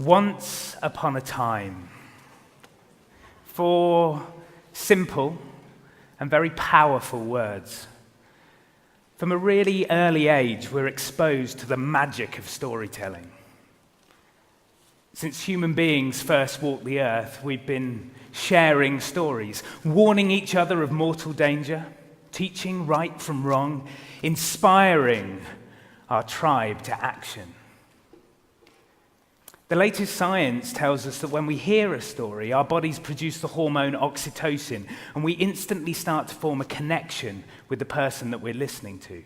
Once upon a time. 4 simple and very powerful words. From a really early age, we're exposed to the magic of storytelling. Since human beings first walked the earth, we've been sharing stories, warning each other of mortal danger, teaching right from wrong, inspiring our tribe to action. The latest science tells us that when we hear a story, our bodies produce the hormone oxytocin, and we instantly start to form a connection with the person that we're listening to.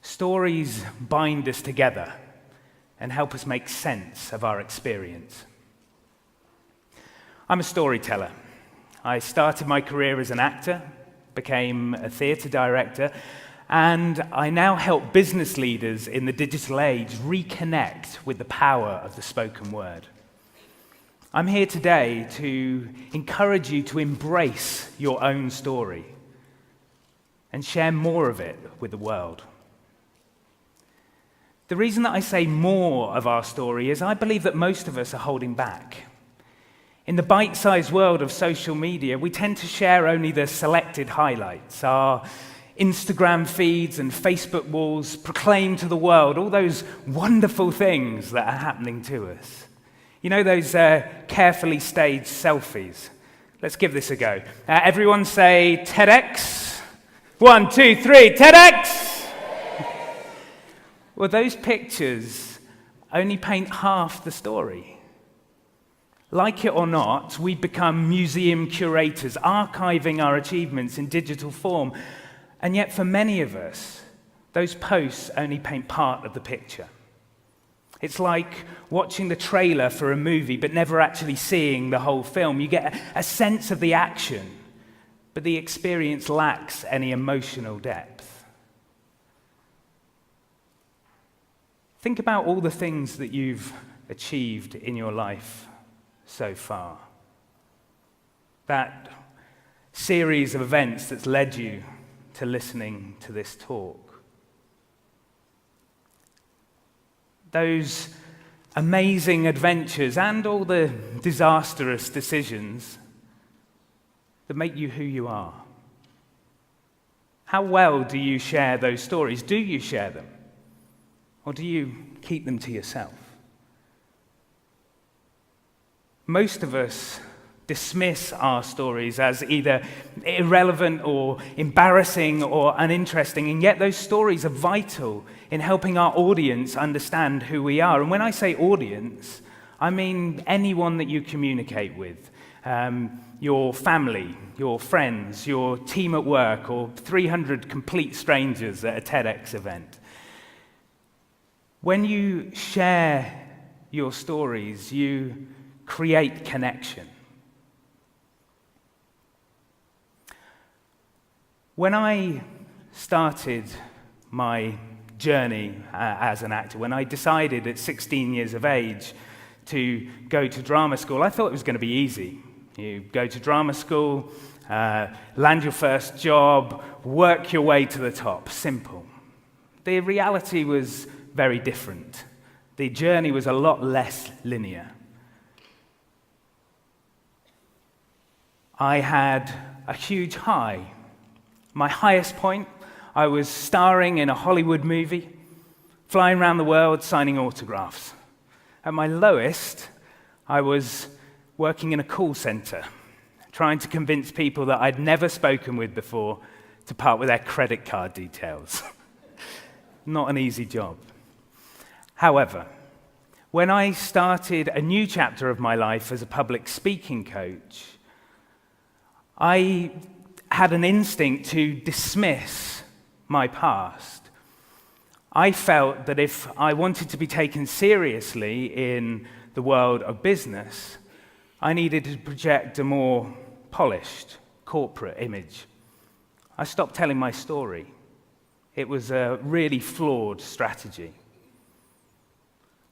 Stories bind us together and help us make sense of our experience. I'm a storyteller. I started my career as an actor, became a theatre director, and I now help business leaders in the digital age reconnect with the power of the spoken word. I'm here today to encourage you to embrace your own story and share more of it with the world. The reason that I say more of our story is I believe that most of us are holding back. In the bite-sized world of social media, we tend to share only the selected highlights. Our Instagram feeds and Facebook walls proclaim to the world all those wonderful things that are happening to us. You know those carefully staged selfies? Let's give this a go. Everyone say TEDx. 1, 2, 3, TEDx! Well, those pictures only paint half the story. Like it or not, we've become museum curators, archiving our achievements in digital form. And yet, for many of us, those posts only paint part of the picture. It's like watching the trailer for a movie, but never actually seeing the whole film. You get a sense of the action, but the experience lacks any emotional depth. Think about all the things that you've achieved in your life so far. That series of events that's led you to listening to this talk. Those amazing adventures and all the disastrous decisions that make you who you are. How well do you share those stories? Do you share them? Or do you keep them to yourself? Most of us dismiss our stories as either irrelevant or embarrassing or uninteresting, and yet those stories are vital in helping our audience understand who we are. And when I say audience, I mean anyone that you communicate with, your family, your friends, your team at work, or 300 complete strangers at a TEDx event. When you share your stories, you create connection. When I started my journey as an actor, when I decided at 16 years of age to go to drama school, I thought it was going to be easy. You go to drama school, land your first job, work your way to the top. Simple. The reality was very different. The journey was a lot less linear. I had a huge high. My highest point, I was starring in a Hollywood movie, flying around the world, signing autographs. At my lowest, I was working in a call center, trying to convince people that I'd never spoken with before to part with their credit card details. Not an easy job. However, when I started a new chapter of my life as a public speaking coach, I had an instinct to dismiss my past. I felt that if I wanted to be taken seriously in the world of business, I needed to project a more polished corporate image. I stopped telling my story. It was a really flawed strategy.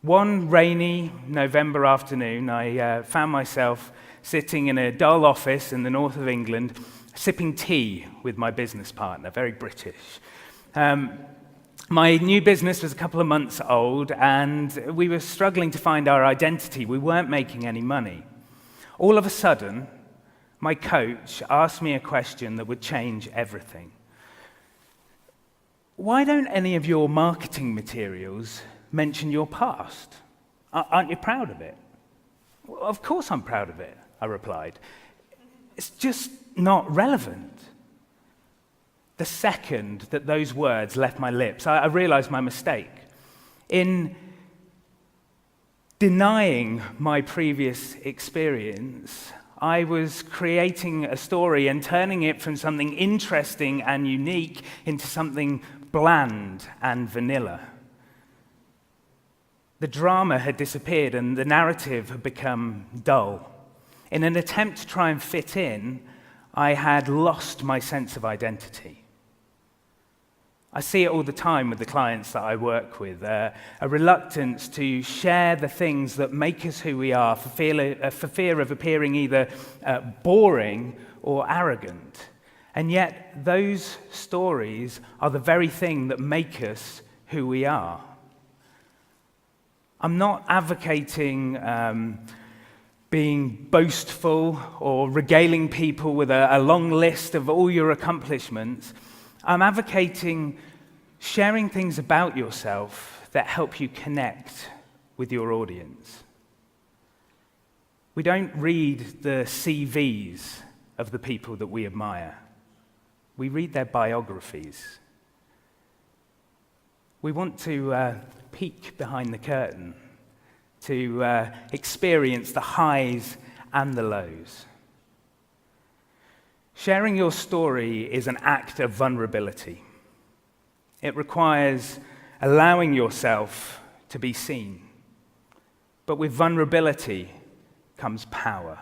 One rainy November afternoon, I found myself sitting in a dull office in the north of England, sipping tea with my business partner, very British. My new business was a couple of months old, and we were struggling to find our identity. We weren't making any money. All of a sudden, my coach asked me a question that would change everything. Why don't any of your marketing materials mention your past? Aren't you proud of it? Well, of course I'm proud of it, I replied. It's just not relevant. The second that those words left my lips, I realized my mistake. In denying my previous experience, I was creating a story and turning it from something interesting and unique into something bland and vanilla. The drama had disappeared and the narrative had become dull. In an attempt to try and fit in, I had lost my sense of identity. I see it all the time with the clients that I work with, a reluctance to share the things that make us who we are for fear of appearing either boring or arrogant. And yet, those stories are the very thing that make us who we are. I'm not advocating being boastful or regaling people with a long list of all your accomplishments. I'm advocating sharing things about yourself that help you connect with your audience. We don't read the CVs of the people that we admire. We read their biographies. We want to peek behind the curtain, to experience the highs and the lows. Sharing your story is an act of vulnerability. It requires allowing yourself to be seen. But with vulnerability comes power.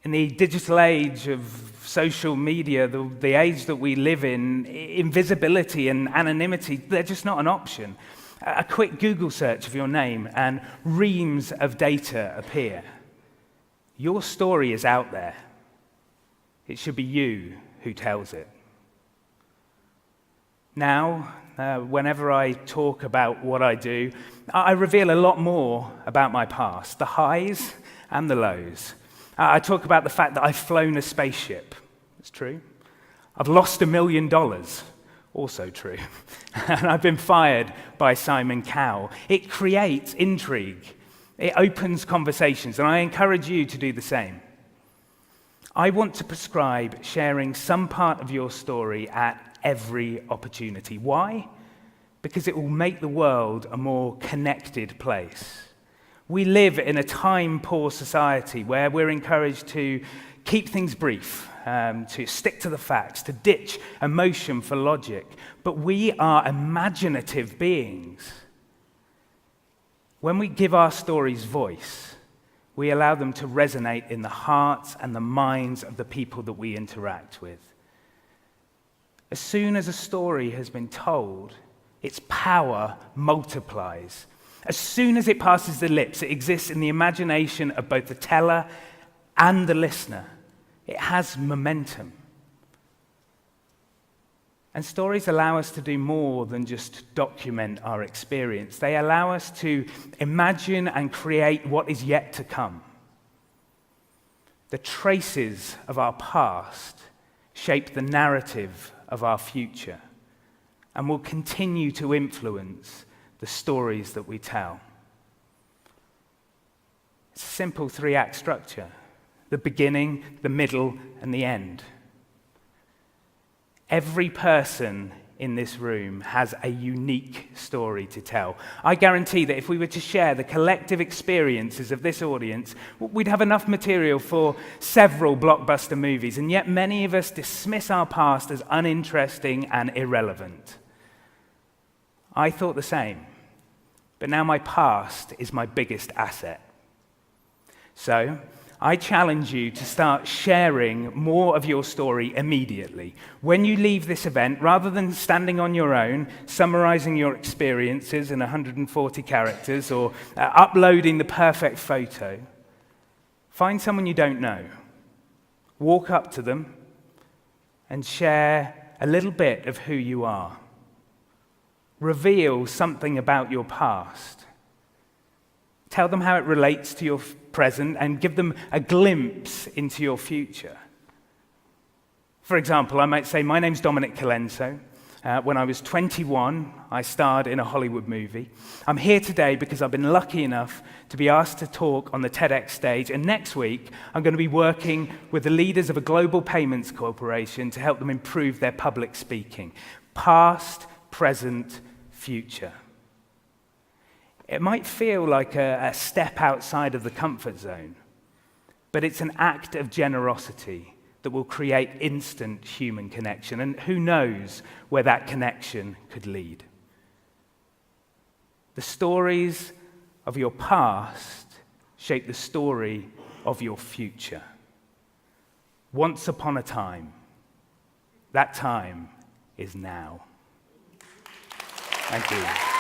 In the digital age of social media, the age that we live in, invisibility and anonymity, they're just not an option. A quick Google search of your name and reams of data appear. Your story is out there. It should be you who tells it. Now, whenever I talk about what I do, I reveal a lot more about my past, the highs and the lows. I talk about the fact that I've flown a spaceship. It's true. I've lost $1 million. Also true. And I've been fired by Simon Cowell. It creates intrigue. It opens conversations, and I encourage you to do the same. I want to prescribe sharing some part of your story at every opportunity. Why? Because it will make the world a more connected place. We live in a time-poor society where we're encouraged to keep things brief, to stick to the facts, to ditch emotion for logic. But we are imaginative beings. When we give our stories voice, we allow them to resonate in the hearts and the minds of the people that we interact with. As soon as a story has been told, its power multiplies. As soon as it passes the lips, it exists in the imagination of both the teller and the listener. It has momentum. And stories allow us to do more than just document our experience. They allow us to imagine and create what is yet to come. The traces of our past shape the narrative of our future and will continue to influence the stories that we tell. It's a simple 3-act structure: the beginning, the middle, and the end. Every person in this room has a unique story to tell. I guarantee that if we were to share the collective experiences of this audience, we'd have enough material for several blockbuster movies, and yet many of us dismiss our past as uninteresting and irrelevant. I thought the same, but now my past is my biggest asset. So, I challenge you to start sharing more of your story immediately. When you leave this event, rather than standing on your own, summarizing your experiences in 140 characters or uploading the perfect photo, find someone you don't know, walk up to them, and share a little bit of who you are. Reveal something about your past. Tell them how it relates to your present and give them a glimpse into your future. For example, I might say, my name's Dominic Colenso. When I was 21, I starred in a Hollywood movie. I'm here today because I've been lucky enough to be asked to talk on the TEDx stage, and next week I'm going to be working with the leaders of a global payments corporation to help them improve their public speaking. Past, present, future. It might feel like a step outside of the comfort zone, but it's an act of generosity that will create instant human connection, and who knows where that connection could lead. The stories of your past shape the story of your future. Once upon a time, that time is now. Thank you.